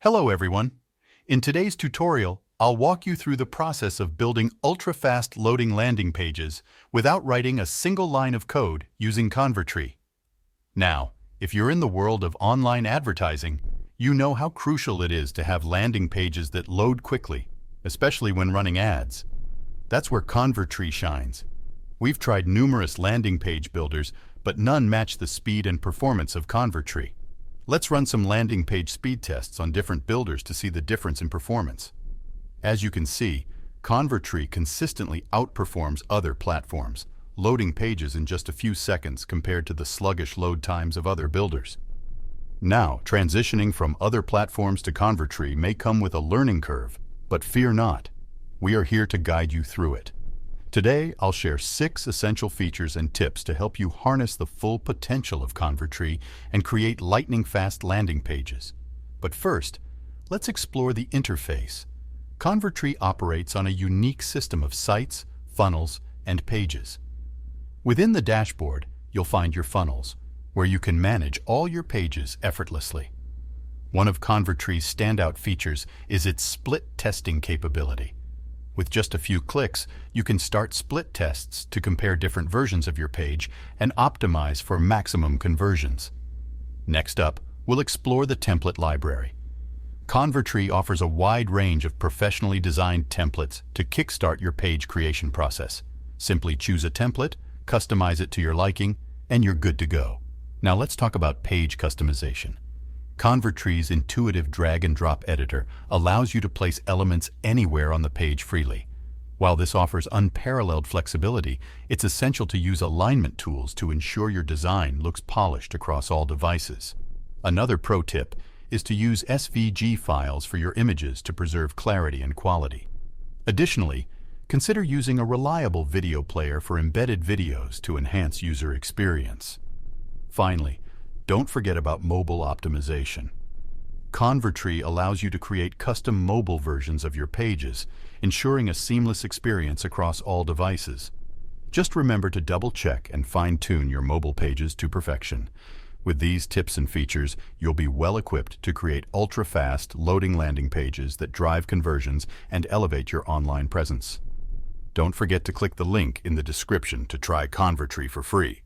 Hello everyone. In today's tutorial, I'll walk you through the process of building ultra-fast loading landing pages without writing a single line of code using Convertri. Now, if you're in the world of online advertising, you know how crucial it is to have landing pages that load quickly, especially when running ads. That's where Convertri shines. We've tried numerous landing page builders, but none match the speed and performance of Convertri. Let's run some landing page speed tests on different builders to see the difference in performance. As you can see, Convertri consistently outperforms other platforms, loading pages in just a few seconds compared to the sluggish load times of other builders. Now, transitioning from other platforms to Convertri may come with a learning curve, but fear not. We are here to guide you through it. Today, I'll share 6 essential features and tips to help you harness the full potential of Convertri and create lightning-fast landing pages. But first, let's explore the interface. Convertri operates on a unique system of sites, funnels, and pages. Within the dashboard, you'll find your funnels, where you can manage all your pages effortlessly. One of Convertri's standout features is its split testing capability. With just a few clicks, you can start split tests to compare different versions of your page and optimize for maximum conversions. Next up, we'll explore the template library. Convertri offers a wide range of professionally designed templates to kickstart your page creation process. Simply choose a template, customize it to your liking, and you're good to go. Now let's talk about page customization. Convertri's intuitive drag-and-drop editor allows you to place elements anywhere on the page freely. While this offers unparalleled flexibility, it's essential to use alignment tools to ensure your design looks polished across all devices. Another pro tip is to use SVG files for your images to preserve clarity and quality. Additionally, consider using a reliable video player for embedded videos to enhance user experience. Finally, don't forget about mobile optimization. Convertri allows you to create custom mobile versions of your pages, ensuring a seamless experience across all devices. Just remember to double-check and fine-tune your mobile pages to perfection. With these tips and features, you'll be well-equipped to create ultra-fast, loading landing pages that drive conversions and elevate your online presence. Don't forget to click the link in the description to try Convertri for free.